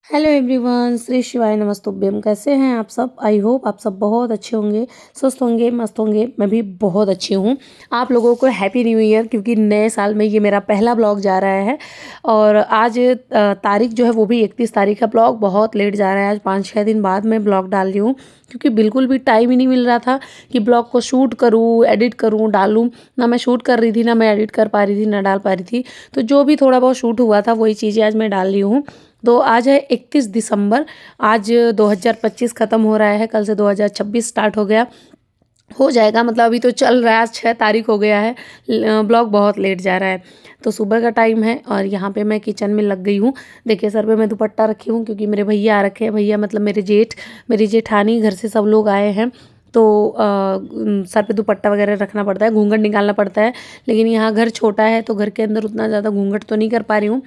Hello everyone, Shri शिवाय नमस्तुभ्यम। कैसे हैं आप सब? आई होप आप सब बहुत अच्छे होंगे, स्वस्थ होंगे, मस्त होंगे। मैं भी बहुत अच्छी हूँ। आप लोगों को हैप्पी न्यू ईयर, क्योंकि नए साल में ये मेरा पहला ब्लॉग जा रहा है। और आज तारीख जो है वो भी 31 तारीख है। ब्लॉग बहुत लेट जा रहा है, आज 5-6 दिन बाद मैं ब्लॉग डाल रही हूँ, क्योंकि बिल्कुल भी टाइम ही नहीं मिल रहा था कि ब्लॉग को शूट करूँ, एडिट करूँ, डालूँ। ना मैं शूट कर रही थी, ना मैं एडिट कर पा रही थी, ना डाल पा रही थी। तो जो भी थोड़ा बहुत शूट हुआ था वही चीज़ें आज मैं डाल रही हूँ। तो आज है 31 दिसंबर। आज 2025 ख़त्म हो रहा है, कल से 2026 स्टार्ट हो जाएगा। मतलब अभी तो चल रहा है, आज 6 तारीख हो गया है। ब्लॉग बहुत लेट जा रहा है। तो सुबह का टाइम है और यहाँ पे मैं किचन में लग गई हूँ। देखिए, सर पे मैं दुपट्टा रखी हूँ, क्योंकि मेरे भैया आ रखे हैं। भैया मतलब मेरे जेठ, मेरी जेठानी, घर से सब लोग आए हैं। तो सर पे दुपट्टा वगैरह रखना पड़ता है, घूंघट निकालना पड़ता है। लेकिन यहाँ घर छोटा है तो घर के अंदर उतना ज़्यादा घूंघट तो नहीं कर पा रही हूँ।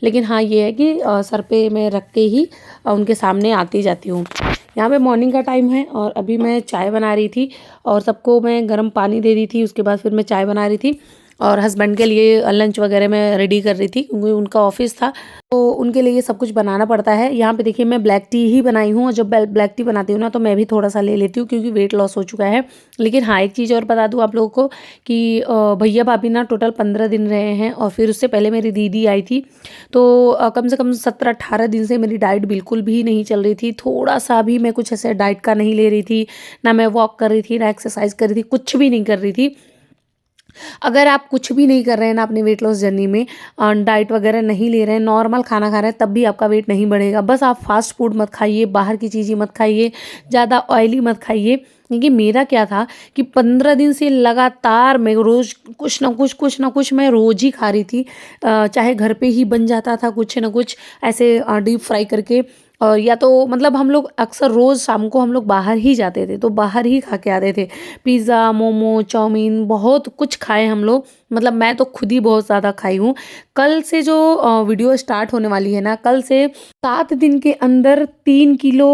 लेकिन हाँ, ये है कि सर पे मैं रख के ही उनके सामने आती जाती हूँ। यहाँ पे मॉर्निंग का टाइम है और अभी मैं चाय बना रही थी और सबको मैं गर्म पानी दे रही थी। उसके बाद फिर मैं चाय बना रही थी और हस्बैंड के लिए लंच वगैरह मैं रेडी कर रही थी, क्योंकि उनका ऑफिस था तो उनके लिए सब कुछ बनाना पड़ता है। यहाँ पे देखिए, मैं ब्लैक टी ही बनाई हूँ और जब ब्लैक टी बनाती हूँ ना तो मैं भी थोड़ा सा ले लेती हूँ, क्योंकि वेट लॉस हो चुका है। लेकिन हाँ, एक चीज़ और बता दूँ आप लोगों को कि भैया भाभी ना टोटल 15 दिन रहे हैं और फिर उससे पहले मेरी दीदी आई थी। तो कम से कम 17-18 दिन से मेरी डाइट बिल्कुल भी नहीं चल रही थी। थोड़ा सा भी मैं कुछ ऐसे डाइट का नहीं ले रही थी, ना मैं वॉक कर रही थी, ना एक्सरसाइज कर रही थी, कुछ भी नहीं कर रही थी। अगर आप कुछ भी नहीं कर रहे हैं ना अपनी वेट लॉस जर्नी में, डाइट वगैरह नहीं ले रहे हैं, नॉर्मल खाना खा रहे हैं, तब भी आपका वेट नहीं बढ़ेगा। बस आप फास्ट फूड मत खाइए, बाहर की चीज़ें मत खाइए, ज़्यादा ऑयली मत खाइए। क्योंकि मेरा क्या था कि 15 दिन से लगातार मैं रोज़ कुछ ना कुछ मैं रोज़ ही खा रही थी। चाहे घर पे ही बन जाता था कुछ ना कुछ ऐसे डीप फ्राई करके। और या तो मतलब हम लोग अक्सर रोज़ शाम को हम लोग बाहर ही जाते थे, तो बाहर ही खा के आते थे। पिज़्ज़ा, मोमो, चाउमीन, बहुत कुछ खाए हम लोग। मतलब मैं तो खुद ही बहुत ज़्यादा खाई हूँ। कल से जो वीडियो स्टार्ट होने वाली है ना, कल से 7 दिन के अंदर 3 किलो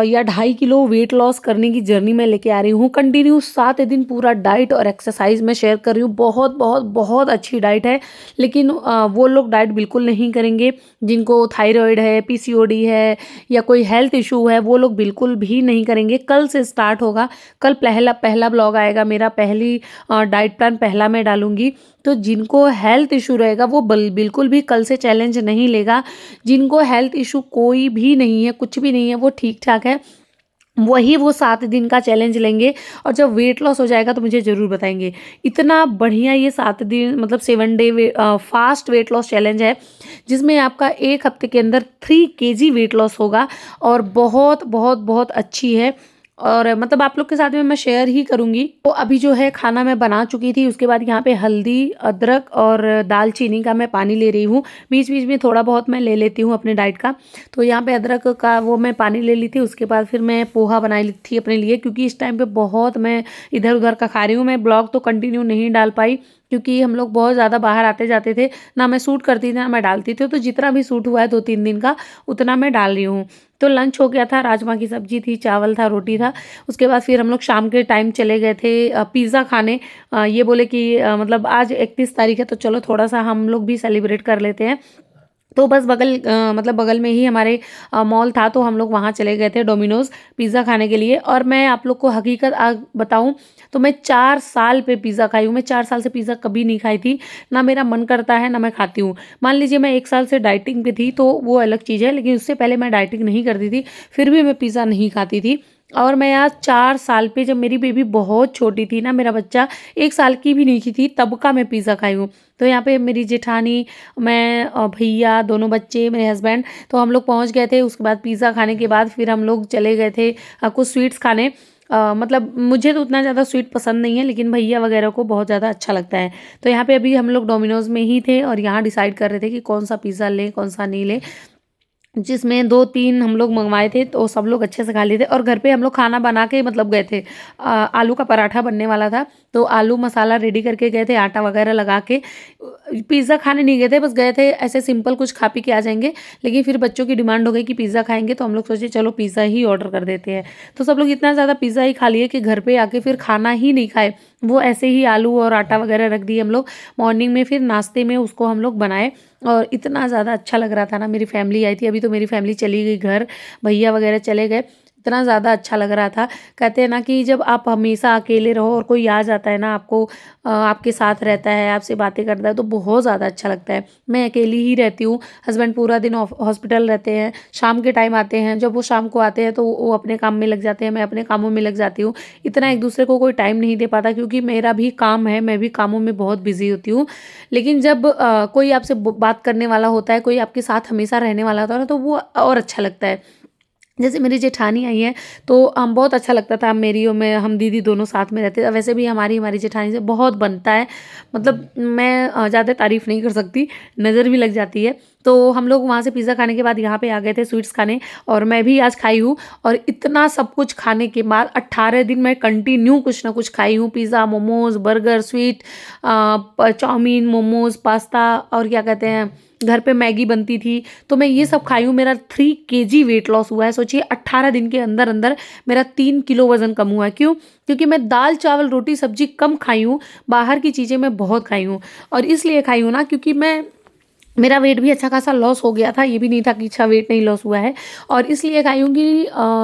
या 2.5 किलो वेट लॉस करने की जर्नी मैं लेके आ रही हूँ। कंटिन्यू 7 दिन पूरा डाइट और एक्सरसाइज मैं शेयर कर रही हूँ। बहुत बहुत बहुत अच्छी डाइट है। लेकिन वो लोग डाइट बिल्कुल नहीं करेंगे जिनको थायराइड है, पीसीओडी है या कोई हेल्थ इशू है, वो लोग बिल्कुल भी नहीं करेंगे। कल से स्टार्ट होगा। कल पहला पहला ब्लॉग आएगा मेरा, पहली डाइट प्लान पहला मैं डालूंगी। तो जिनको हेल्थ इशू रहेगा वो बिल्कुल भी कल से चैलेंज नहीं लेगा। जिनको हेल्थ इशू कोई भी नहीं है, कुछ भी नहीं है, वो ठीक ठाक है, वही वो 7 दिन का चैलेंज लेंगे। और जब वेट लॉस हो जाएगा तो मुझे ज़रूर बताएंगे। इतना बढ़िया ये 7 दिन मतलब 7 day fast weight loss challenge है, जिसमें आपका 1 हफ्ते के अंदर 3 kg वेट लॉस होगा। और बहुत बहुत बहुत अच्छी है। और मतलब आप लोग के साथ में मैं शेयर ही करूंगी। तो अभी जो है खाना मैं बना चुकी थी, उसके बाद यहाँ पे हल्दी, अदरक और दालचीनी का मैं पानी ले रही हूँ। बीच बीच में थोड़ा बहुत मैं ले लेती हूँ अपने डाइट का। तो यहाँ पे अदरक का वो मैं पानी ले ली थी। उसके बाद फिर मैं पोहा बनाई ली थी अपने लिए, क्योंकि इस टाइम पे बहुत मैं इधर उधर का खा रही हूँ। मैं ब्लॉग तो कंटिन्यू नहीं डाल पाई, क्योंकि हम लोग बहुत ज़्यादा बाहर आते जाते थे। ना मैं सूट करती थी, ना मैं डालती थी। तो जितना भी सूट हुआ है 2-3 दिन का, उतना मैं डाल रही हूँ। तो लंच हो गया था, राजमा की सब्जी थी, चावल था, रोटी था। उसके बाद फिर हम लोग शाम के टाइम चले गए थे पिज़्ज़ा खाने। ये बोले कि मतलब आज 31 तारीख है तो चलो थोड़ा सा हम लोग भी सेलिब्रेट कर लेते हैं। तो बस मतलब बगल में ही हमारे मॉल था, तो हम लोग वहाँ चले गए थे डोमिनोज़ पिज़्ज़ा खाने के लिए। और मैं आप लोग को हकीकत बताऊँ तो मैं 4 साल पे पिज़्ज़ा खाई हूँ। मैं 4 साल से पिज़्ज़ा कभी नहीं खाई थी। ना मेरा मन करता है, ना मैं खाती हूँ। मान लीजिए मैं 1 साल से डाइटिंग पे थी तो वो अलग चीज़ है, लेकिन उससे पहले मैं डाइटिंग नहीं करती थी, फिर भी मैं पिज़्ज़ा नहीं खाती थी। और मैं आज 4 साल पे, जब मेरी बेबी बहुत छोटी थी ना, मेरा बच्चा 1 साल की भी नहीं थी, तब का मैं पिज़्ज़ा खाई हूँ। तो यहाँ पे मेरी जेठानी, मैं भैया, दोनों बच्चे, मेरे हस्बैंड, तो हम लोग पहुँच गए थे। उसके बाद पिज़्ज़ा खाने के बाद फिर हम लोग चले गए थे कुछ स्वीट्स खाने। मतलब मुझे तो उतना ज़्यादा स्वीट पसंद नहीं है, लेकिन भैया वगैरह को बहुत ज़्यादा अच्छा लगता है। तो यहाँ पे अभी हम लोग डोमिनोज़ में ही थे और यहाँ डिसाइड कर रहे थे कि कौन सा पिज़्ज़ा लें, कौन सा नहीं लें। जिसमें 2-3 हम लोग मंगवाए थे, तो सब लोग अच्छे से खा लिए थे। और घर पे हम लोग खाना बना के मतलब गए थे। आलू का पराठा बनने वाला था, तो आलू मसाला रेडी करके गए थे, आटा वगैरह लगा के। पिज़्ज़ा खाने नहीं गए थे, बस गए थे ऐसे सिंपल कुछ खा पी के आ जाएंगे। लेकिन फिर बच्चों की डिमांड हो गई कि पिज़्ज़ा खाएंगे, तो हम लोग सोचे चलो पिज़्ज़ा ही ऑर्डर कर देते हैं। तो सब लोग इतना ज़्यादा पिज़्ज़ा ही खा लिए कि घर पे आके फिर खाना ही नहीं खाए। वो ऐसे ही आलू और आटा वगैरह रख दिए हम लोग। मॉर्निंग में फिर नाश्ते में उसको हम लोग बनाए और इतना ज़्यादा अच्छा लग रहा था ना, मेरी फैमिली आई थी, अभी तो मेरी फैमिली चली गई घर, भैया वगैरह चले गए। इतना ज़्यादा अच्छा लग रहा था। कहते हैं ना कि जब आप हमेशा अकेले रहो और कोई आ जाता है ना आपको, आपके साथ रहता है, आपसे बातें करता है, तो बहुत ज़्यादा अच्छा लगता है। मैं अकेली ही रहती हूँ, हस्बैंड पूरा दिन हॉस्पिटल रहते हैं, शाम के टाइम आते हैं, जब वो शाम को आते हैं तो वो अपने काम में लग जाते हैं, मैं अपने कामों में लग जाती हूँ। इतना एक दूसरे को कोई टाइम नहीं दे पाता, क्योंकि मेरा भी काम है, मैं भी कामों में बहुत बिजी होती हूँ। लेकिन जब कोई आपसे बात करने वाला होता है, कोई आपके साथ हमेशा रहने वाला होता है ना, तो वो और अच्छा लगता है। जैसे मेरी जेठानी आई है, तो बहुत अच्छा लगता था, मेरी और मैं, हम दीदी दोनों साथ में रहते थे। वैसे भी हमारी हमारी जेठानी से बहुत बनता है, मतलब मैं ज़्यादा तारीफ़ नहीं कर सकती, नज़र भी लग जाती है। तो हम लोग वहाँ से पिज़्ज़ा खाने के बाद यहाँ पे आ गए थे स्वीट्स खाने, और मैं भी आज खाई हूँ। और इतना सब कुछ खाने के बाद 18 दिन मैं कंटिन्यू कुछ ना कुछ खाई हूँ। Pizza, momos, burger, sweet, chowmein, momos, pasta, और क्या कहते हैं, घर पे मैगी बनती थी, तो मैं ये सब खाई हूँ। मेरा 3 केजी वेट लॉस हुआ है। सोचिए 18 दिन के अंदर अंदर मेरा 3 किलो वज़न कम हुआ है। क्यों? क्योंकि मैं दाल चावल रोटी सब्जी कम खाई हूँ, बाहर की चीज़ें मैं बहुत खाई हूँ। और इसलिए खाई हूँ ना, क्योंकि मेरा वेट भी अच्छा खासा लॉस हो गया था, ये भी नहीं था कि अच्छा वेट नहीं लॉस हुआ है। और इसलिए खाई हूँ कि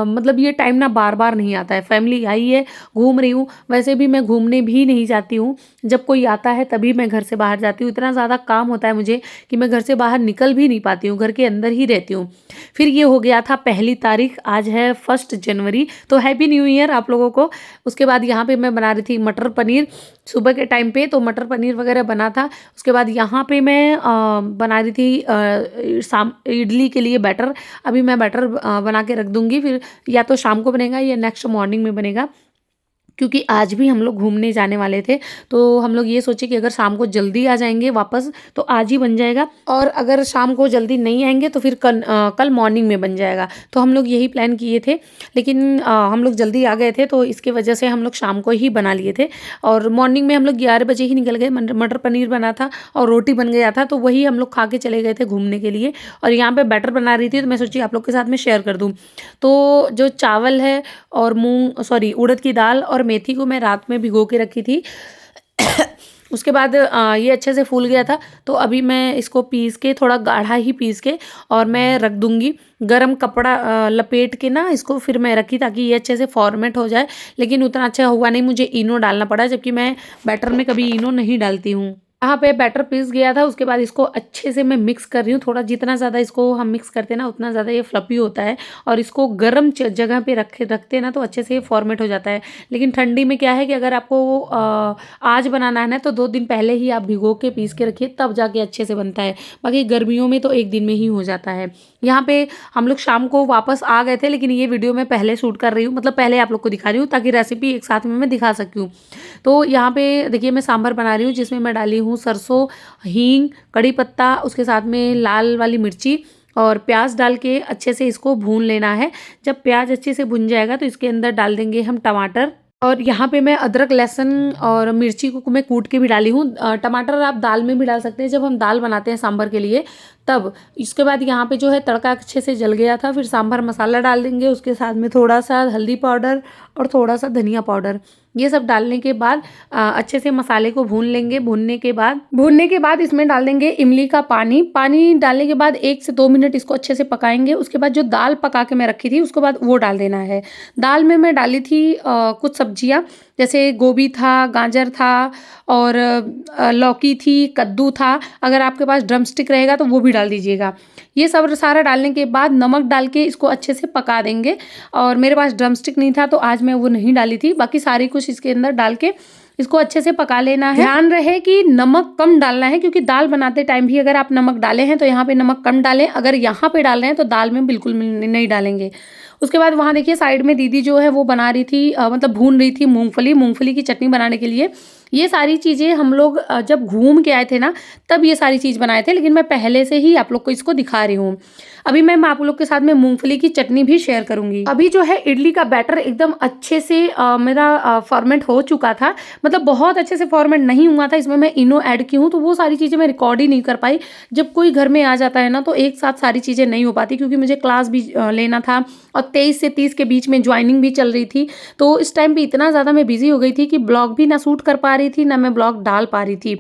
मतलब ये टाइम ना बार बार नहीं आता है। फैमिली आई है, घूम रही हूँ, वैसे भी मैं घूमने भी नहीं जाती हूँ, जब कोई आता है तभी मैं घर से बाहर जाती हूँ। इतना ज़्यादा काम होता है मुझे कि मैं घर से बाहर निकल भी नहीं पाती हूँ, घर के अंदर ही रहती हूँ। फिर ये हो गया था 1 तारीख, आज है 1 जनवरी, तो हैप्पी न्यू ईयर आप लोगों को। उसके बाद यहाँ पे मैं बना रही थी मटर पनीर सुबह के टाइम पे, तो मटर पनीर वगैरह बना था। उसके बाद यहाँ पे मैं बना रही थी शाम इडली के लिए बैटर। अभी मैं बैटर बना के रख दूँगी, फिर या तो शाम को बनेगा या नेक्स्ट मॉर्निंग में बनेगा। क्योंकि आज भी हम लोग घूमने जाने वाले थे, तो हम लोग ये सोचे कि अगर शाम को जल्दी आ जाएँगे वापस तो आज ही बन जाएगा, और अगर शाम को जल्दी नहीं आएँगे तो फिर कल मॉर्निंग में बन जाएगा। तो हम लोग यही प्लान किए थे, लेकिन हम लोग जल्दी आ गए थे, तो इसकी वजह से हम लोग शाम को ही बना लिए थे। और मॉर्निंग में हम लोग 11 बजे ही निकल गए। मटर पनीर बना था और रोटी बन गया था, तो वही हम लोग खा के चले गए थे घूमने के लिए। और यहाँ पे बैटर बना रही थी, तो मैं सोची आप लोग के साथ में शेयर कर दूँ। तो जो चावल है और उड़द की दाल और मेथी को मैं रात में भिगो के रखी थी। उसके बाद ये अच्छे से फूल गया था, तो अभी मैं इसको पीस के, थोड़ा गाढ़ा ही पीस के, और मैं रख दूँगी गरम कपड़ा लपेट के ना इसको। फिर मैं रखी ताकि ये अच्छे से फॉर्मेट हो जाए, लेकिन उतना अच्छा हुआ नहीं, मुझे इनो डालना पड़ा, जबकि मैं बैटर में कभी इनो नहीं डालती हूँ। यहाँ पे बैटर पीस गया था, उसके बाद इसको अच्छे से मैं मिक्स कर रही हूँ। थोड़ा जितना ज़्यादा इसको हम मिक्स करते हैं ना, उतना ज़्यादा ये फ्लफी होता है, और इसको गर्म जगह पे रखते हैं ना, तो अच्छे से ये फॉर्मेट हो जाता है। लेकिन ठंडी में क्या है कि अगर आपको आज बनाना है ना, तो 2 दिन पहले ही आप भिगो के पीस के रखिए, तब जाके अच्छे से बनता है। बाकी गर्मियों में तो 1 दिन में ही हो जाता है। यहाँ पे हम लोग शाम को वापस आ गए थे, लेकिन ये वीडियो मैं पहले शूट कर रही हूँ, मतलब पहले आप लोग को दिखा रही हूँ, ताकि रेसिपी एक साथ में मैं दिखा सकूँ। तो यहाँ पे देखिए मैं सांभर बना रही हूँ, जिसमें मैं डाली हूँ सरसों, हींग, कड़ी पत्ता, उसके साथ में लाल वाली मिर्ची और प्याज डाल के अच्छे से इसको भून लेना है। जब प्याज अच्छे से भुन जाएगा तो इसके अंदर डाल देंगे हम टमाटर, और यहाँ पे मैं अदरक, लहसुन और मिर्ची को मैं कूट के भी डाली हूँ। टमाटर आप दाल में भी डाल सकते हैं, जब हम दाल बनाते हैं सांभर के लिए तब। इसके बाद यहाँ पे जो है तड़का अच्छे से जल गया था, फिर सांभर मसाला डाल देंगे, उसके साथ में थोड़ा सा हल्दी पाउडर और थोड़ा सा धनिया पाउडर, ये सब डालने के बाद अच्छे से मसाले को भून लेंगे। भूनने के बाद इसमें डाल देंगे इमली का पानी। पानी डालने के बाद 1 से 2 मिनट इसको अच्छे से पकाएंगे। उसके बाद जो दाल पका के मैं रखी थी, उसके बाद वो डाल देना है। दाल में मैं डाली थी कुछ सब्जियां, जैसे गोभी था, गाजर था, और लौकी थी, कद्दू था। अगर आपके पास ड्रम स्टिक रहेगा तो वो भी डाल दीजिएगा। ये सब सारा डालने के बाद नमक डाल के इसको अच्छे से पका देंगे। और मेरे पास ड्रम स्टिक नहीं था, तो आज मैं वो नहीं डाली थी। बाकी सारी कुछ इसके अंदर डाल के इसको अच्छे से पका लेना है। ध्यान रहे कि नमक कम डालना है, क्योंकि दाल बनाते टाइम भी अगर आप नमक डाले हैं तो यहाँ पे नमक कम डालें। अगर यहाँ पे डाल रहे हैं तो दाल में बिल्कुल नहीं डालेंगे। उसके बाद वहाँ देखिए साइड में दीदी जो है वो बना रही थी, मतलब भून रही थी मूंगफली की चटनी बनाने के लिए। ये सारी चीज़ें हम लोग जब घूम के आए थे ना, तब ये सारी चीज़ बनाए थे, लेकिन मैं पहले से ही आप लोग को इसको दिखा रही हूँ। अभी मैं आप लोग के साथ में मूंगफली की चटनी भी शेयर करूंगी। अभी जो है इडली का बैटर एकदम अच्छे से मेरा फॉर्मेट हो चुका था, मतलब बहुत अच्छे से फॉर्मेट नहीं हुआ था। इसमें मैं इनो ऐड की हूँ, तो वो सारी चीज़ें मैं रिकॉर्ड ही नहीं कर पाई। जब कोई घर में आ जाता है ना, तो एक साथ सारी चीज़ें नहीं हो पाती, क्योंकि मुझे क्लास भी लेना था, और 23 से 30 के बीच में ज्वाइनिंग भी चल रही थी। तो इस टाइम पे इतना ज़्यादा मैं बिजी हो गई थी कि ब्लॉग भी ना शूट कर पा रही थी, ना मैं ब्लॉग डाल पा रही थी।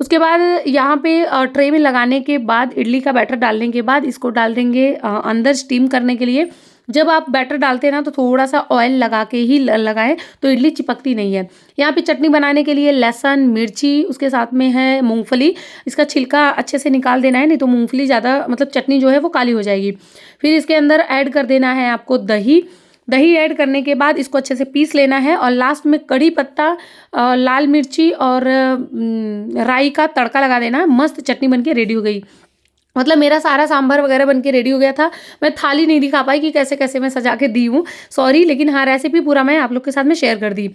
उसके बाद यहाँ पे ट्रे में लगाने के बाद, इडली का बैटर डालने के बाद इसको डाल देंगे अंदर स्टीम करने के लिए। जब आप बैटर डालते हैं ना तो थोड़ा सा ऑयल लगा के ही लगाएं, तो इडली चिपकती नहीं है। यहाँ पे चटनी बनाने के लिए लहसुन, मिर्ची, उसके साथ में है मूंगफली। इसका छिलका अच्छे से निकाल देना है, नहीं तो मूंगफली ज़्यादा मतलब चटनी जो है वो काली हो जाएगी। फिर इसके अंदर ऐड कर देना है आपको दही। दही ऐड करने के बाद इसको अच्छे से पीस लेना है और लास्ट में कड़ी पत्ता, लाल मिर्ची और राई का तड़का लगा देना है। मस्त चटनी बनके रेडी हो गई। मतलब मेरा सारा सांभर वगैरह बन के रेडी हो गया था। मैं थाली नहीं दिखा पाई कि कैसे कैसे मैं सजा के दी हूँ, सॉरी, लेकिन हाँ रेसिपी पूरा मैं आप लोग के साथ में शेयर कर दी।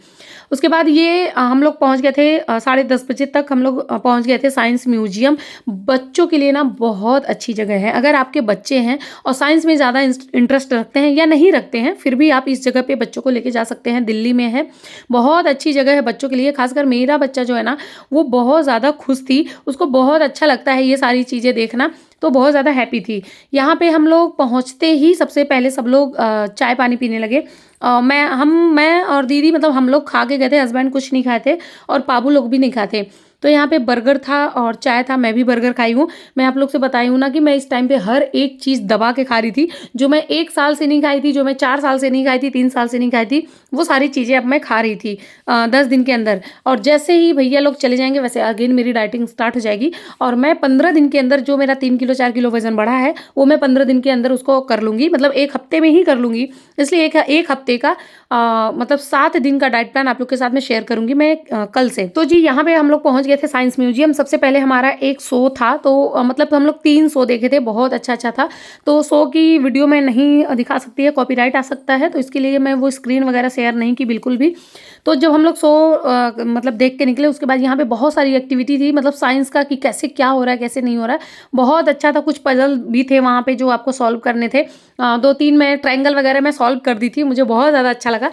उसके बाद ये हम लोग पहुँच गए थे 10:30 बजे तक हम लोग पहुँच गए थे साइंस म्यूजियम। बच्चों के लिए ना बहुत अच्छी जगह है। अगर आपके बच्चे हैं और साइंस में ज़्यादा इंटरेस्ट रखते हैं या नहीं रखते हैं, फिर भी आप इस जगह पे बच्चों को लेके जा सकते हैं। दिल्ली में है, बहुत अच्छी जगह है बच्चों के लिए। खासकर मेरा बच्चा जो है ना वो बहुत ज़्यादा खुश थी, उसको बहुत अच्छा लगता है ये सारी चीज़ें देखना, तो बहुत ज़्यादा हैप्पी थी। यहाँ पे हम लोग पहुँचते ही सबसे पहले सब लोग चाय पानी पीने लगे। मैं और दीदी, मतलब हम लोग खा के गए थे, हस्बैंड कुछ नहीं खाए थे और पाबू लोग भी नहीं खाते। तो यहाँ पे बर्गर था और चाय था, मैं भी बर्गर खाई हूँ। मैं आप लोग से बताई हूँ ना कि मैं इस टाइम पे हर एक चीज़ दबा के खा रही थी। जो मैं 1 साल से नहीं खाई थी, जो मैं 4 साल से नहीं खाई थी, 3 साल से नहीं खाई थी, वो सारी चीज़ें अब मैं खा रही थी 10 दिन के अंदर। और जैसे ही भैया लोग चले जाएंगे वैसे अगेन मेरी डाइटिंग स्टार्ट हो जाएगी और मैं 15 दिन के अंदर जो मेरा 3 किलो 4 किलो वजन बढ़ा है वो मैं 15 दिन के अंदर उसको कर लूँगी, मतलब 1 हफ्ते में ही कर लूँगी। इसलिए एक हफ्ते का मतलब 7 दिन का डाइट प्लान आप लोग के साथ में शेयर करूंगी मैं कल से। तो जी यहाँ पे हम लोग पहुंच गए थे साइंस म्यूजियम। सबसे पहले हमारा एक शो था, तो मतलब हम लोग 3 शो देखे थे, बहुत अच्छा अच्छा था। तो शो की वीडियो मैं नहीं दिखा सकती है, कॉपीराइट आ सकता है, तो इसके लिए मैं वो स्क्रीन वगैरह शेयर नहीं की बिल्कुल भी। तो जब हम लोग शो मतलब देख के निकले, उसके बाद यहाँ पे बहुत सारी एक्टिविटी थी, मतलब साइंस का कि कैसे क्या हो रहा है कैसे नहीं हो रहा है, बहुत अच्छा था। कुछ पजल भी थे वहाँ पे जो आपको सॉल्व करने थे। 2-3 मैं ट्रायंगल वगैरह मैं सॉल्व कर दी थी, मुझे बहुत ज़्यादा अच्छा लगा।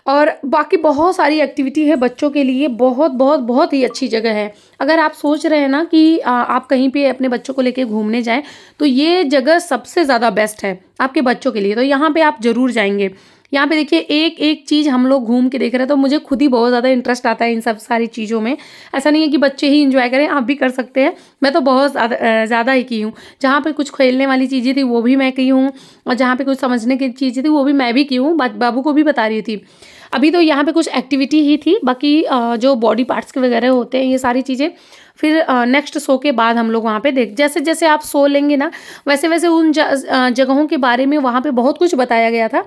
और बाकी बहुत सारी एक्टिविटी है बच्चों के लिए, बहुत बहुत बहुत ही अच्छी जगह है। अगर आप सोच रहे हैं ना कि आप कहीं पे अपने बच्चों को लेके घूमने जाएं, तो ये जगह सबसे ज़्यादा बेस्ट है आपके बच्चों के लिए, तो यहाँ पे आप ज़रूर जाएंगे। यहाँ पे देखिए एक एक चीज़ हम लोग घूम के देख रहे हैं, तो मुझे खुद ही बहुत ज़्यादा इंटरेस्ट आता है इन सब सारी चीज़ों में। ऐसा नहीं है कि बच्चे ही इंजॉय करें, आप भी कर सकते हैं। मैं तो बहुत ज़्यादा ही की हूँ। जहाँ पे कुछ खेलने वाली चीज़ें थी वो भी मैं की हूँ, और जहाँ पे कुछ समझने की चीज़ें थी वो भी मैं भी की हूँ, बाबू को भी बता रही थी। अभी तो यहाँ पे कुछ एक्टिविटी ही थी, बाकी जो बॉडी पार्ट्स के वगैरह होते हैं ये सारी चीज़ें फिर नेक्स्ट शो के बाद हम लोग वहाँ पे जैसे जैसे आप शो लेंगे ना वैसे वैसे उन जगहों के बारे में वहाँ पे बहुत कुछ बताया गया था।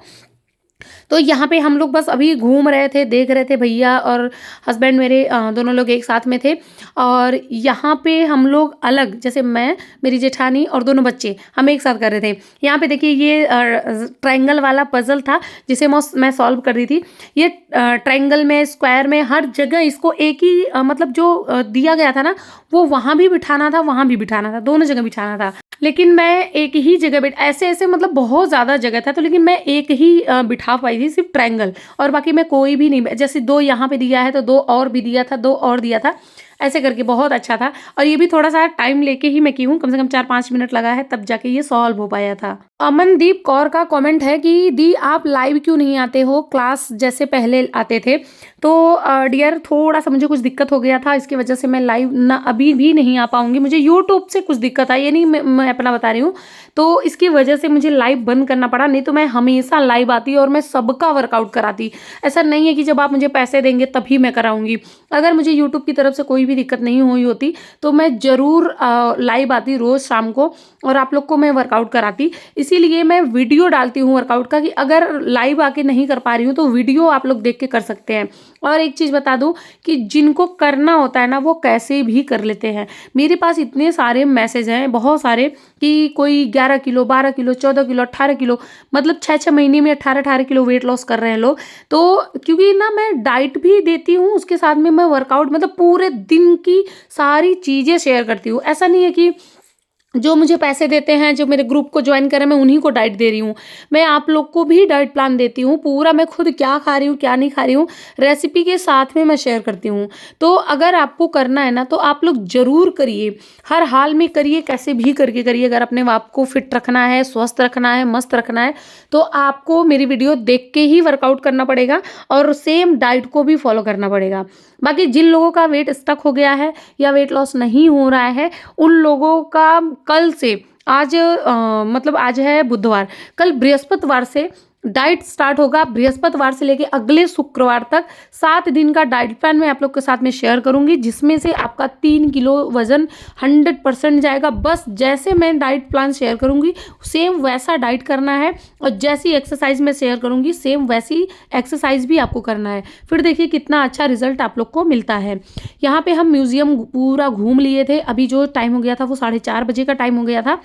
तो यहाँ पे हम लोग बस अभी घूम रहे थे, देख रहे थे, भैया और हस्बैंड मेरे दोनों लोग एक साथ में थे। और यहाँ पे हम लोग अलग, जैसे मैं, मेरी जेठानी और दोनों बच्चे हम एक साथ कर रहे थे। यहाँ पे देखिए ये ट्रायंगल वाला पजल था जिसे मैं सॉल्व कर रही थी। ये ट्रायंगल में, स्क्वायर में, हर जगह इसको एक ही मतलब जो दिया गया था ना वो वहाँ भी बिठाना था, वहाँ भी बिठाना था, दोनों जगह बिठाना था। लेकिन मैं एक ही जगह ऐसे ऐसे मतलब बहुत ज़्यादा जगह था, तो लेकिन मैं एक ही बिठा पाई थी, सिर्फ ट्रायंगल, और बाकी मैं कोई भी नहीं, जैसे 2 यहाँ पे दिया है तो 2 और भी दिया था, 2 और दिया था, ऐसे करके बहुत अच्छा था। और ये भी थोड़ा सा टाइम लेके ही मैं की हूँ, कम से कम 4-5 मिनट लगा है तब जाके ये सॉल्व हो पाया था। अमनदीप कौर का कमेंट है कि दी आप लाइव क्यों नहीं आते हो, क्लास जैसे पहले आते थे। तो डियर थोड़ा सा मुझे कुछ दिक्कत हो गया था, इसकी वजह से मैं लाइव ना अभी भी नहीं आ पाऊंगी। मुझे यूट्यूब से कुछ दिक्कत आई, ये नहीं मैं अपना बता रही हूँ, तो इसकी वजह से मुझे लाइव बंद करना पड़ा, नहीं तो मैं हमेशा लाइव आती और मैं सबका वर्कआउट कराती। ऐसा नहीं है कि जब आप मुझे पैसे देंगे तभी मैं कराऊंगी। अगर मुझे यूट्यूब की तरफ से कोई भी दिक्कत नहीं हुई होती तो मैं ज़रूर लाइव आती रोज़ शाम को और आप लोग को मैं वर्कआउट कराती। इसीलिए मैं वीडियो डालती हूँ वर्कआउट का, कि अगर लाइव आके नहीं कर पा रही हूँ तो वीडियो आप लोग देख के कर सकते हैं। और एक चीज़ बता दूं कि जिनको करना होता है ना वो कैसे भी कर लेते हैं। मेरे पास इतने सारे मैसेज हैं, बहुत सारे, कि कोई 11 किलो, 12 किलो, 14 किलो, 18 किलो, मतलब 6-6 महीने में 18-18 किलो वेट लॉस कर रहे हैं लोग। तो क्योंकि ना मैं डाइट भी देती हूँ, उसके साथ में मैं वर्कआउट, मतलब पूरे दिन की सारी चीज़ें शेयर करती हूँ। ऐसा नहीं है कि जो मुझे पैसे देते हैं, जो मेरे ग्रुप को ज्वाइन करें, मैं उन्हीं को डाइट दे रही हूँ। मैं आप लोग को भी डाइट प्लान देती हूँ, पूरा मैं खुद क्या खा रही हूँ, क्या नहीं खा रही हूँ, रेसिपी के साथ में मैं शेयर करती हूँ। तो अगर आपको करना है ना, तो आप लोग ज़रूर करिए, हर हाल में करिए, कैसे भी करके करिए। अगर अपने आप को फिट रखना है, स्वस्थ रखना है, मस्त रखना है, तो आपको मेरी वीडियो देख के ही वर्कआउट करना पड़ेगा और सेम डाइट को भी फॉलो करना पड़ेगा। बाकी जिन लोगों का वेट स्टक हो गया है या वेट लॉस नहीं हो रहा है, उन लोगों का कल से आज मतलब आज है बुधवार, कल बृहस्पतिवार से डाइट स्टार्ट होगा। बृहस्पतिवार से लेके अगले शुक्रवार तक 7 दिन का डाइट प्लान मैं आप लोग के साथ में शेयर करूंगी, जिसमें से आपका 3 किलो वजन 100% जाएगा। बस जैसे मैं डाइट प्लान शेयर करूंगी सेम वैसा डाइट करना है, और जैसी एक्सरसाइज मैं शेयर करूंगी सेम वैसी एक्सरसाइज भी आपको करना है। फिर देखिए कितना अच्छा रिजल्ट आप लोग को मिलता है। यहाँ पे हम म्यूजियम पूरा घूम लिए थे। अभी जो टाइम हो गया था वो 4:30 बजे का टाइम हो गया था।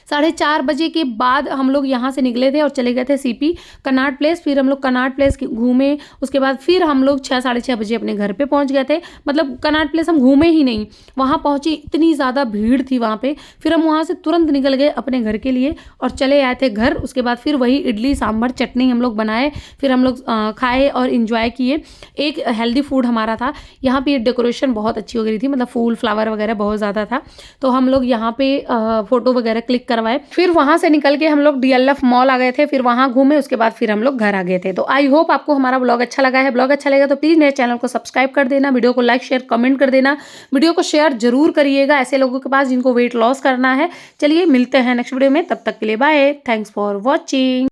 4:30 बजे के बाद हम लोग यहाँ से निकले थे और चले गए थे सीपी कनॉट प्लेस। फिर हम लोग कनॉट प्लेस घूमे, उसके बाद फिर हम लोग 6 साढ़े 6 बजे अपने घर पे पहुँच गए थे। मतलब कनॉट प्लेस हम घूमे ही नहीं, वहाँ पहुँचे इतनी ज़्यादा भीड़ थी वहाँ पे। फिर हम वहाँ से तुरंत निकल गए अपने घर के लिए और चले आए थे घर। उसके बाद फिर वही इडली सांभर चटनी हम लोग बनाए, फिर हम लोग खाए और इन्जॉय किए। एक हेल्दी फूड हमारा था। यहाँ पे डेकोरेशन बहुत अच्छी हो गई थी, मतलब फूल फ्लावर वगैरह बहुत ज़्यादा था, तो हम लोग यहाँ पे फोटो वगैरह क्लिक करवाए। फिर वहां से निकल के हम लोग डीएलएफ मॉल आ गए थे, फिर वहां घूमे, उसके बाद फिर हम लोग घर आ गए थे। तो आई होप आपको हमारा ब्लॉग अच्छा लगा है। ब्लॉग अच्छा लगा तो प्लीज मेरे चैनल को सब्सक्राइब कर देना, वीडियो को लाइक शेयर कमेंट कर देना, वीडियो को शेयर जरूर करिएगा ऐसे लोगों के पास जिनको वेट लॉस करना है। चलिए मिलते हैं नेक्स्ट वीडियो में, तब तक के लिए बाय, थैंक्स फॉर वॉचिंग।